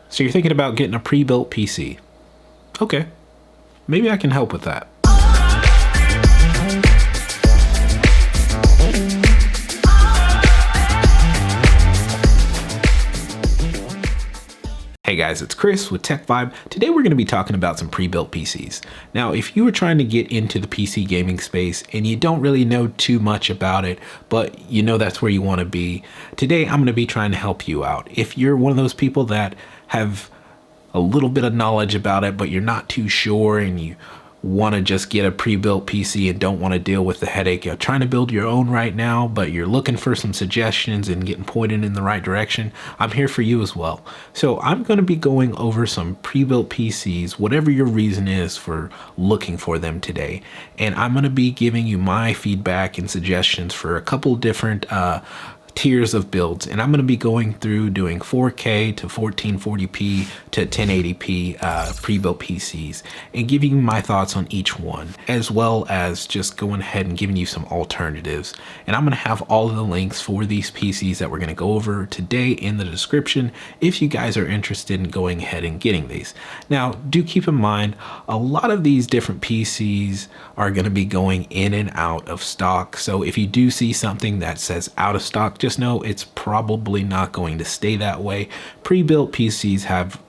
So you're thinking about getting a pre-built PC. Okay, maybe I can help with that. Hey guys, it's Chris with Tech Vibe. Today we're going to be talking about some pre-built PCs. Now, if you were trying to get into the PC gaming space and you don't really know too much about it, but you know that's where you want to be, today I'm going to be trying to help you out. If you're one of those people that have a little bit of knowledge about it, but you're not too sure and you want to just get a pre-built PC and don't want to deal with the headache of trying to build your own right now, but you're looking for some suggestions and getting pointed in the right direction, I'm here for you as well. So I'm going to be going over some pre-built PCs, whatever your reason is for looking for them today. And I'm going to be giving you my feedback and suggestions for a couple different tiers of builds, and I'm going to be going through doing 4K to 1440p to 1080p pre-built PCs and giving you my thoughts on each one, as well as just going ahead and giving you some alternatives. And I'm going to have all of the links for these PCs that we're going to go over today in the description if you guys are interested in going ahead and getting these. Now, do keep in mind, a lot of these different PCs are going to be going in and out of stock. So if you do see something that says out of stock, just know it's probably not going to stay that way. Pre-built PCs have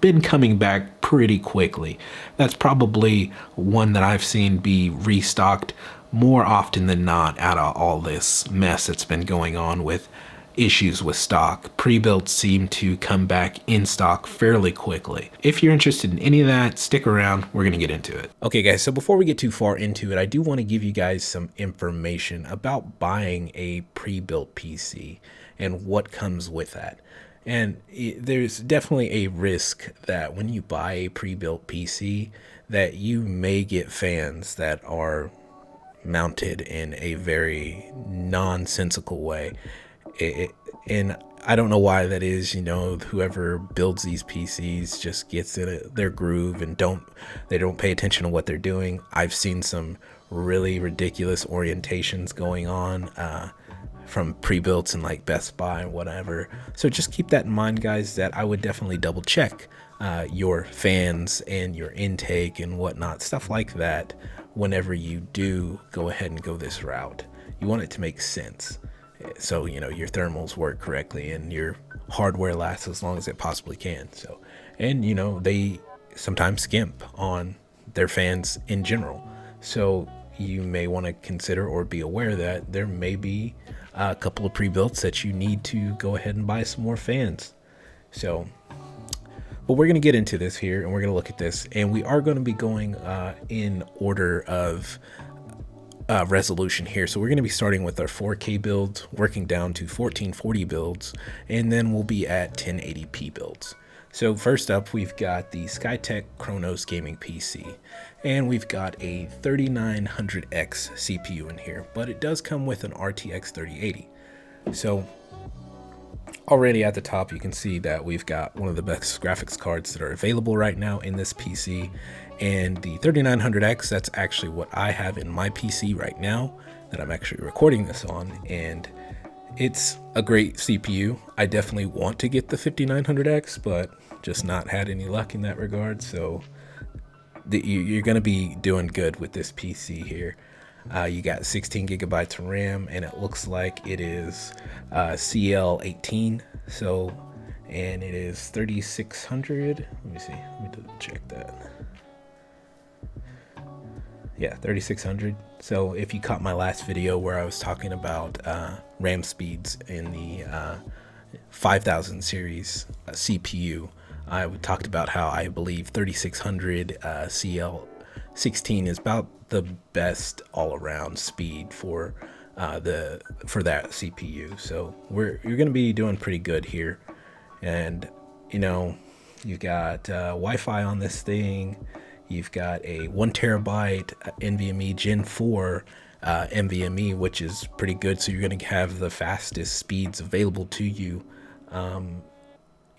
been coming back pretty quickly. That's probably one that I've seen be restocked more often than not out of all this mess that's been going on with issues with stock. Pre-builts seem to come back in stock fairly quickly. If you're interested in any of that, stick around. We're going to get into it. Okay guys, so before we get too far into it, I do want to give you guys some information about buying a pre-built PC and what comes with that. And there's definitely a risk that when you buy a pre-built PC that you may get fans that are mounted in a very nonsensical way. And I don't know why that is. You know, whoever builds these PCs just gets in their groove and they don't pay attention to what they're doing. I've seen some really ridiculous orientations going on from pre-builts and like Best Buy and whatever. So just keep that in mind, guys, that I would definitely double check your fans and your intake and whatnot, stuff like that, whenever you do go ahead and go this route. You want it to make sense. So, you know, your thermals work correctly and your hardware lasts as long as it possibly can. So, and you know, they sometimes skimp on their fans in general. So you may want to consider or be aware that there may be a couple of pre-builts that you need to go ahead and buy some more fans. So, but we're going to get into this here and we're going to look at this, and we are going to be going in order of resolution here. So we're going to be starting with our 4K builds, working down to 1440 builds, and then we'll be at 1080p builds. So first up, we've got the Skytech Chronos Gaming PC, and we've got a 3900X CPU in here, but it does come with an RTX 3080. So already at the top, you can see that we've got one of the best graphics cards that are available right now in this PC. And the 3900X, that's actually what I have in my PC right now that I'm actually recording this on. And it's a great CPU. I definitely want to get the 5900X, but just not had any luck in that regard. So you're going to be doing good with this PC here. You got 16 gigabytes of RAM, and it looks like it is CL18. So, and it is 3600. Let me see. Let me double check that. Yeah, 3600. So if you caught my last video where I was talking about RAM speeds in the 5000 series CPU, I talked about how I believe 3600 CL16 is about the best all-around speed for that CPU. So you're going to be doing pretty good here. And you know, you've got Wi-Fi on this thing. You've got a 1 terabyte NVMe Gen 4 NVMe, which is pretty good. So you're going to have the fastest speeds available to you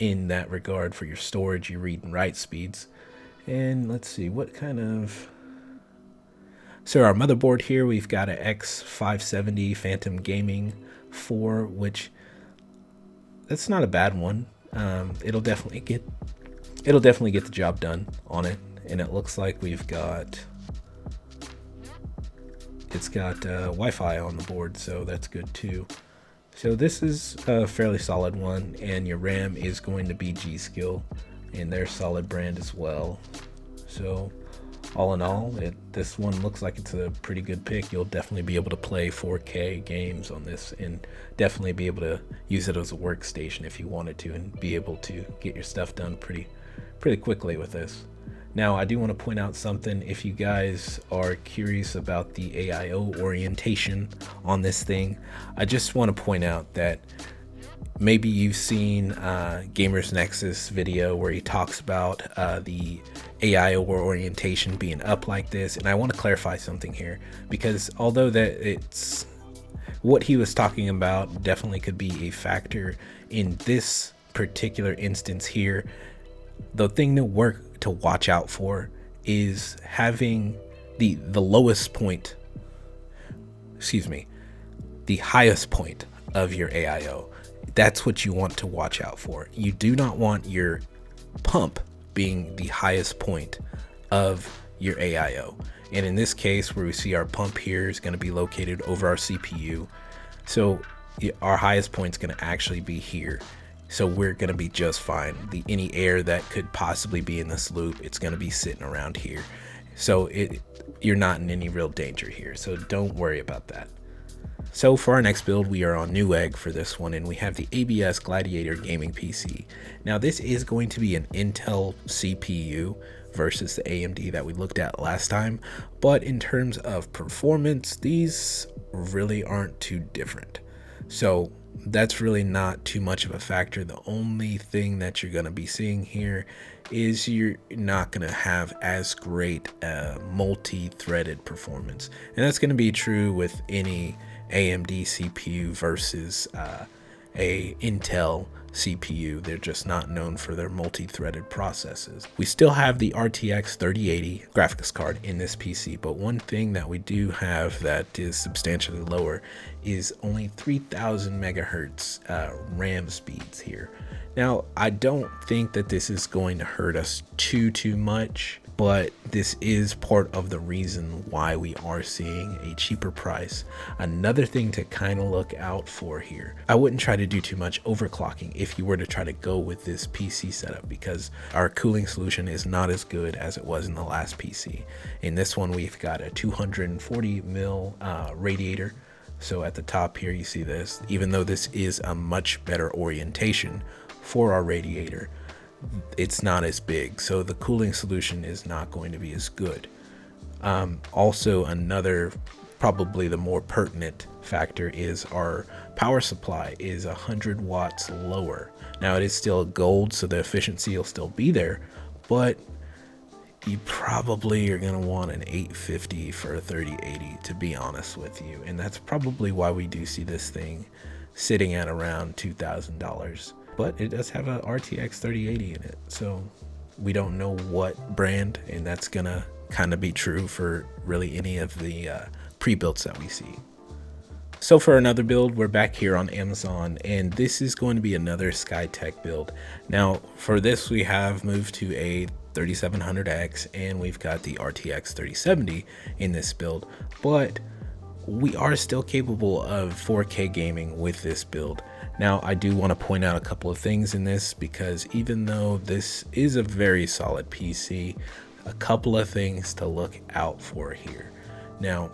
in that regard for your storage, your read and write speeds. And let's see what kind of... So our motherboard here, we've got a X570 Phantom Gaming 4, which that's not a bad one. It'll definitely get the job done on it. And it looks like it's got Wi-Fi on the board, so that's good too. So this is a fairly solid one, and your RAM is going to be G-Skill, and they're solid brand as well. So all in all, this one looks like it's a pretty good pick. You'll definitely be able to play 4K games on this, and definitely be able to use it as a workstation if you wanted to, and be able to get your stuff done pretty quickly with this. Now, I do want to point out something. If you guys are curious about the AIO orientation on this thing, I just want to point out that maybe you've seen Gamers Nexus video where he talks about the AIO orientation being up like this. And I want to clarify something here, because although that it's what he was talking about definitely could be a factor in this particular instance here, the thing to watch out for is having the lowest point, the highest point of your AIO. That's what you want to watch out for. You do not want your pump being the highest point of your AIO. And in this case, where we see our pump here is going to be located over our CPU. So our highest point is going to actually be here. So we're going to be just fine. Any air that could possibly be in this loop, it's going to be sitting around here. So you're not in any real danger here. So don't worry about that. So for our next build, we are on Newegg for this one, and we have the ABS Gladiator Gaming PC. Now this is going to be an Intel CPU versus the AMD that we looked at last time. But in terms of performance, these really aren't too different. So that's really not too much of a factor. The only thing that you're going to be seeing here is you're not going to have as great multi-threaded performance. And that's going to be true with any AMD CPU versus a Intel CPU. They're just not known for their multi-threaded processes. We still have the RTX 3080 graphics card in this PC, but one thing that we do have that is substantially lower is only 3000 megahertz RAM speeds here. Now, I don't think that this is going to hurt us too much, but this is part of the reason why we are seeing a cheaper price. Another thing to kind of look out for here, I wouldn't try to do too much overclocking if you were to try to go with this PC setup, because our cooling solution is not as good as it was in the last PC. In this one, we've got a 240 mil radiator. So at the top here, you see this, even though this is a much better orientation for our radiator, it's not as big, so the cooling solution is not going to be as good. Also, another, probably the more pertinent factor, is our power supply is 100 watts lower. Now it is still gold, so the efficiency will still be there, but you probably are going to want an 850 for a 3080, to be honest with you. And that's probably why we do see this thing sitting at around $2,000. But it does have a RTX 3080 in it, so we don't know what brand, and that's gonna kind of be true for really any of the pre-builts that we see. So for another build, we're back here on Amazon, and this is going to be another Skytech build. Now for this, we have moved to a 3700X, and we've got the RTX 3070 in this build, but we are still capable of 4K gaming with this build. Now, I do want to point out a couple of things in this, because even though this is a very solid PC, a couple of things to look out for here. Now,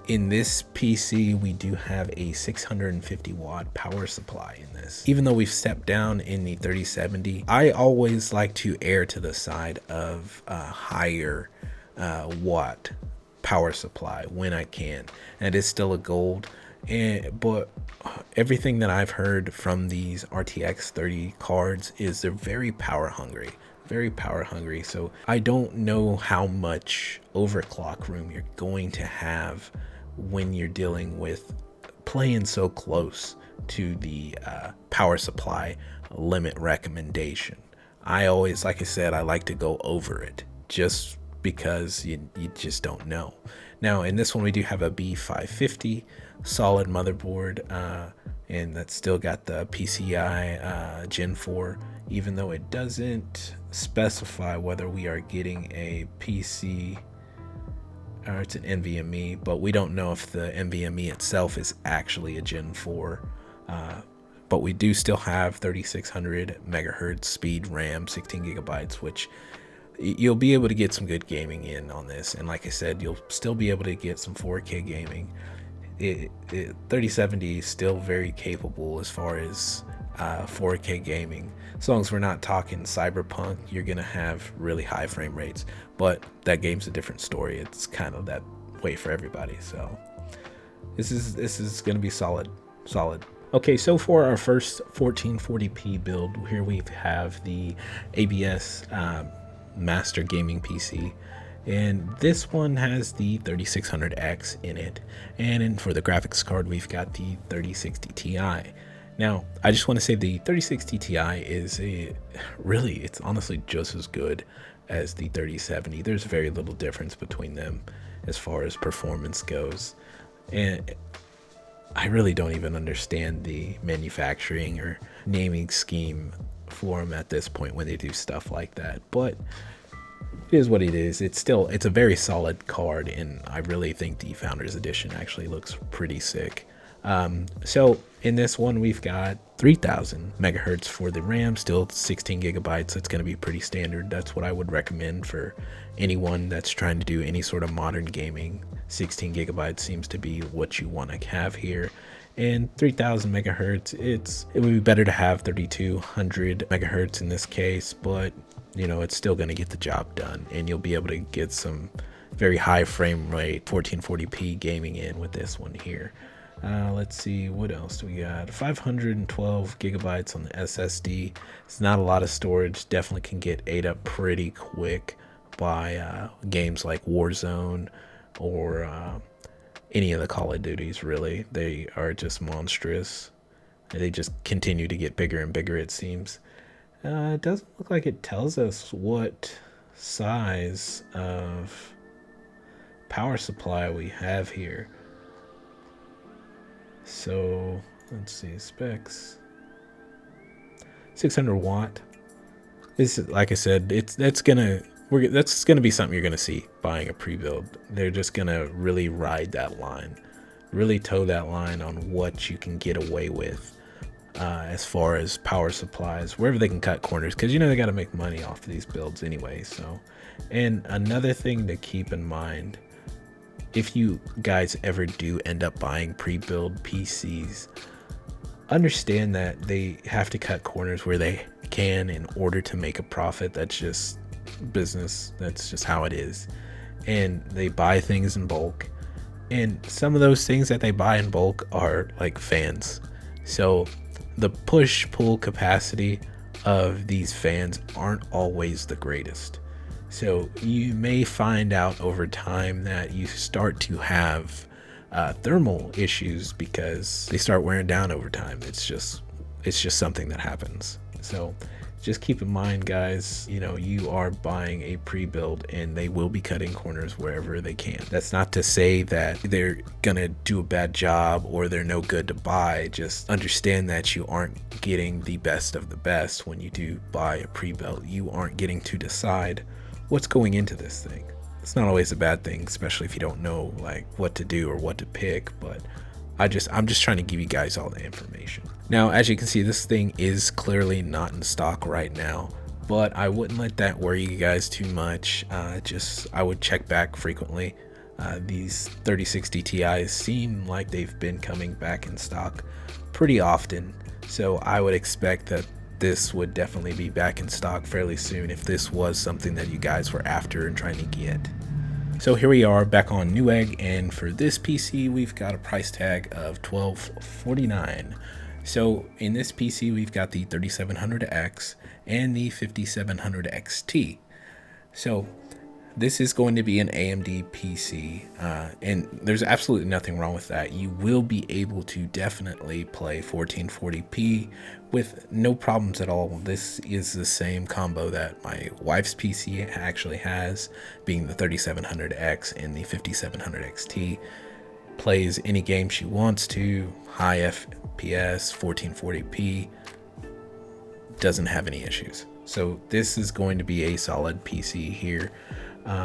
in this PC, we do have a 650 watt power supply in this. Even though we've stepped down in the 3070, I always like to err to the side of a higher watt power supply when I can. And it is still a gold, but everything that I've heard from these RTX 30 cards is they're very power hungry. So I don't know how much overclock room you're going to have when you're dealing with playing so close to the power supply limit recommendation. I always, like I said, I like to go over it just because you just don't know. Now in this one, we do have a B550 solid motherboard. and that's still got the PCI Gen 4, even though it doesn't specify whether we are getting a PC or it's an NVMe, but we don't know if the NVMe itself is actually a Gen 4. But we do still have 3600 megahertz speed RAM, 16 gigabytes, which you'll be able to get some good gaming in on this. And like I said, you'll still be able to get some 4K gaming. 3070 is still very capable as far as 4K gaming. As long as we're not talking cyberpunk, you're gonna have really high frame rates, but that game's a different story. It's kind of that way for everybody. So this is gonna be solid. Okay, so for our first 1440p build, here we have the ABS Master Gaming PC, and this one has the 3600X in it, and for the graphics card we've got the 3060 Ti. Now I just want to say the 3060 Ti is it's honestly just as good as the 3070. There's very little difference between them as far as performance goes, and I really don't even understand the manufacturing or naming scheme for them at this point when they do stuff like that, but it is what it is. It's a very solid card, and I really think the Founders Edition actually looks pretty sick. So in this one we've got 3000 megahertz for the RAM, still 16 gigabytes. It's going to be pretty standard. That's what I would recommend for anyone that's trying to do any sort of modern gaming. 16 gigabytes seems to be what you want to have here. And 3000 megahertz, it would be better to have 3200 megahertz in this case, but it's still going to get the job done, and you'll be able to get some very high frame rate 1440p gaming in with this one here. Let's see, what else do we got? 512 gigabytes on the SSD. It's not a lot of storage. Definitely can get ate up pretty quick by games like Warzone or any of the Call of Duties, really. They are just monstrous. They just continue to get bigger and bigger, it seems. It doesn't look like it tells us what size of power supply we have here. So let's see, specs. 600 watt. This is, like I said, that's gonna be something you're gonna see buying a pre-build. They're just gonna really ride that line, really toe that line on what you can get away with as far as power supplies, wherever they can cut corners, because they got to make money off of these builds anyway. So, and another thing to keep in mind, if you guys ever do end up buying pre-build PCs, understand that they have to cut corners where they can in order to make a profit. That's just business. That's just how it is. And they buy things in bulk, and some of those things that they buy in bulk are like fans. So the push-pull capacity of these fans aren't always the greatest. So you may find out over time that you start to have thermal issues because they start wearing down over time. It's just something that happens. So just keep in mind, guys, you are buying a pre-build, and they will be cutting corners wherever they can. That's not to say that they're gonna do a bad job or they're no good to buy. Just understand that you aren't getting the best of the best when you do buy a pre-build. You aren't getting to decide what's going into this thing. It's not always a bad thing, especially if you don't know like what to do or what to pick, but I'm just trying to give you guys all the information. Now, as you can see, this thing is clearly not in stock right now, but I wouldn't let that worry you guys too much. I would check back frequently. These 3060 Ti's seem like they've been coming back in stock pretty often, so I would expect that this would definitely be back in stock fairly soon if this was something that you guys were after and trying to get. So here we are back on Newegg, and for this PC we've got a price tag of $1249. So in this PC we've got the 3700X and the 5700 XT. So this is going to be an AMD PC, and there's absolutely nothing wrong with that. You will be able to definitely play 1440p with no problems at all. This is the same combo that my wife's PC actually has, being the 3700X and the 5700 XT. plays any game she wants to, high FPS, 1440p, doesn't have any issues. So this is going to be a solid PC here.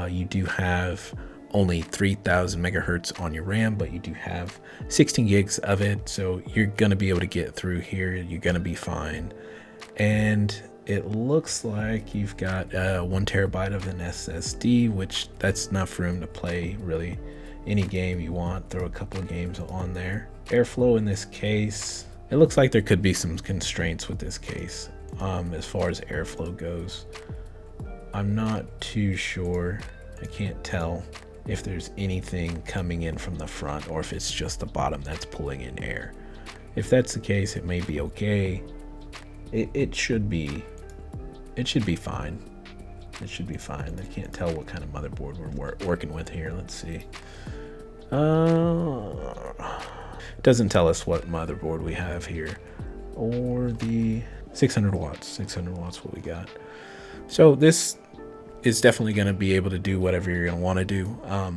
You do have only 3000 megahertz on your RAM, but you do have 16 gigs of it, so you're gonna be able to get through here. You're gonna be fine. And it looks like you've got 1 terabyte of an SSD, which that's enough room to play really any game you want. Throw a couple of games on there. Airflow in this case, it looks like there could be some constraints with this case as far as airflow goes. I'm not too sure. I can't tell if there's anything coming in from the front or if it's just the bottom that's pulling in air. If that's the case, it may be okay. It should be fine. It should be fine. I can't tell what kind of motherboard we're working with here. Let's see. Doesn't tell us what motherboard we have here, or the 600 watts. 600 watts what we got. So this is definitely going to be able to do whatever you're going to want to do. As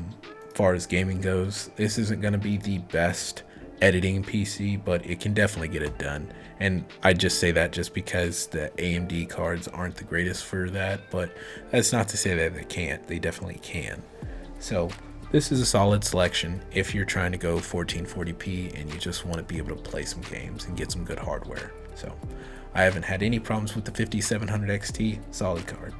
far as gaming goes, this isn't going to be the best editing PC, but it can definitely get it done. And I just say that just because the AMD cards aren't the greatest for that, but that's not to say that they can't. They definitely can. So this is a solid selection if you're trying to go 1440p and you just want to be able to play some games and get some good hardware. So I haven't had any problems with the 5700 XT. Solid card.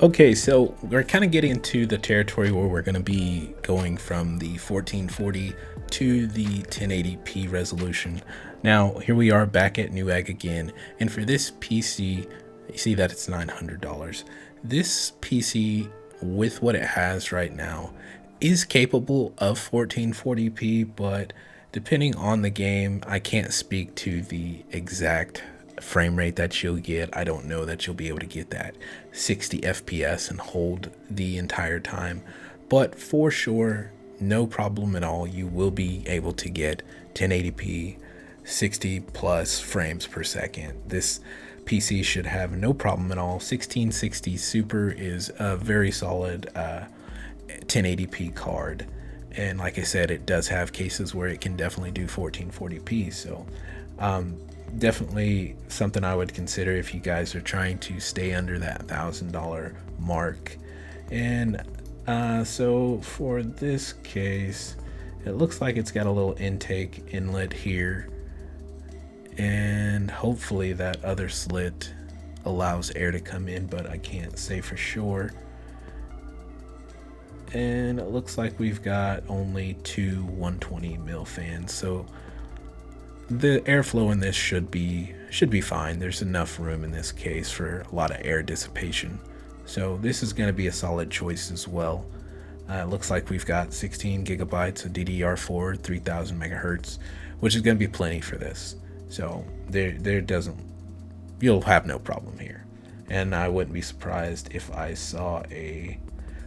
Okay, so we're kind of getting into the territory where we're going to be going from the 1440 to the 1080p resolution. Now, here we are back at Newegg again, and for this PC, you see that it's $900. This PC, with what it has right now, is capable of 1440p, but depending on the game, I can't speak to the exact frame rate that you'll get. I don't know that you'll be able to get that 60 FPS and hold the entire time, but for sure, no problem at all, you will be able to get 1080p 60 plus frames per second. This PC should have no problem at all. 1660 Super is a very solid 1080p card, and like I said, it does have cases where it can definitely do 1440p. So definitely something I would consider if you guys are trying to stay under that $1,000 mark. And so for this case, it looks like it's got a little intake inlet here, and hopefully that other slit allows air to come in, but I can't say for sure. And it looks like we've got only two 120 mil fans, so the airflow in this should be fine. There's enough room in this case for a lot of air dissipation, so this is going to be a solid choice as well. It looks like we've got 16 gigabytes of DDR4, 3000 megahertz, which is going to be plenty for this. So you'll have no problem here. And I wouldn't be surprised if I saw a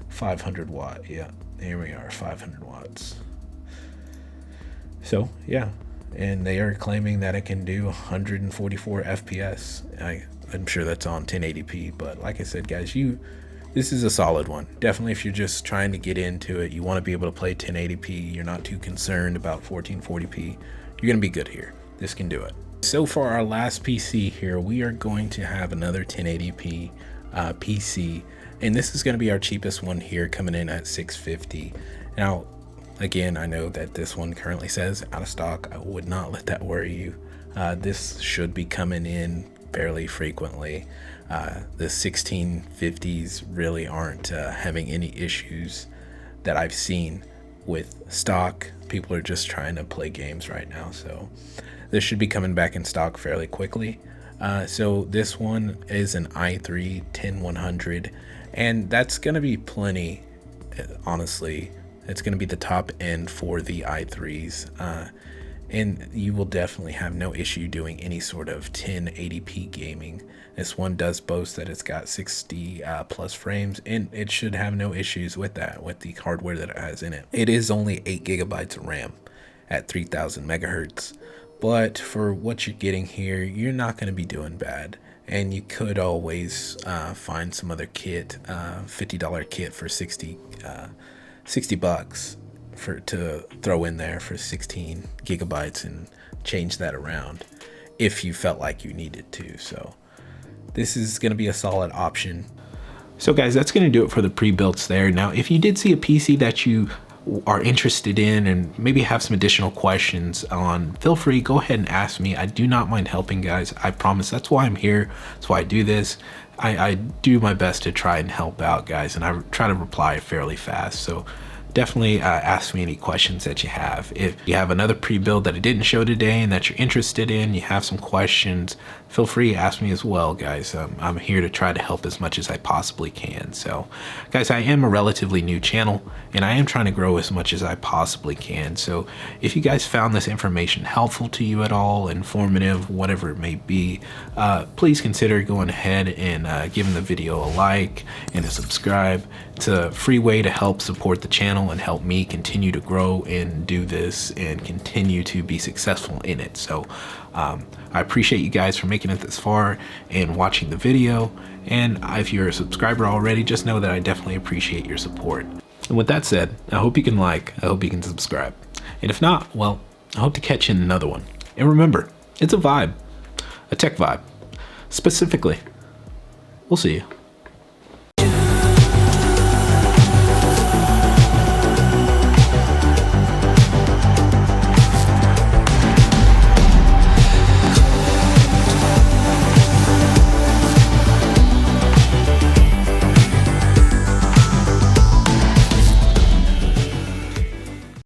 500 watt. Yeah, here we are, 500 watts. So yeah, and they are claiming that it can do 144 FPS. I'm sure that's on 1080p, but like I said, guys, this is a solid one. Definitely if you're just trying to get into it, you want to be able to play 1080p, you're not too concerned about 1440p, you're gonna be good here. This can do it. So for our last PC here, we are going to have another 1080p PC, and this is going to be our cheapest one here, coming in at $650. Now again, I know that this one currently says out of stock. I would not let that worry you. This should be coming in fairly frequently. The 1650s really aren't having any issues that I've seen with stock. People are just trying to play games right now, so this should be coming back in stock fairly quickly. So this one is an i3 10100, and that's going to be plenty. Honestly, it's going to be the top end for the i3s, and you will definitely have no issue doing any sort of 1080p gaming. This one does boast that it's got 60 plus frames, and it should have no issues with that, with the hardware that it has in it. It is only 8 gigabytes of RAM at 3000 megahertz, but for what you're getting here, you're not going to be doing bad. And you could always find some other kit, $50 kit for 60 bucks to throw in there for 16 gigabytes and change that around if you felt like you needed to. So this is going to be a solid option. So guys, that's going to do it for the pre-builts there. Now, if you did see a PC that you are interested in and maybe have some additional questions on, feel free, go ahead and ask me. I do not mind helping, guys. I promise. That's why I'm here. That's why I do this. I do my best to try and help out, guys, and I try to reply fairly fast. So definitely ask me any questions that you have. If you have another pre-build that I didn't show today and that you're interested in, you have some questions, feel free to ask me as well, guys. I'm here to try to help as much as I possibly can. So guys, I am a relatively new channel and I am trying to grow as much as I possibly can. So if you guys found this information helpful to you at all, informative, whatever it may be, please consider going ahead and giving the video a like and a subscribe. It's a free way to help support the channel and help me continue to grow and do this and continue to be successful in it. So I appreciate you guys for making it this far and watching the video. And if you're a subscriber already, just know that I definitely appreciate your support. And with that said, I hope you can like, I hope you can subscribe. And if not, well, I hope to catch you in another one. And remember, it's a vibe, a tech vibe. Specifically, we'll see you.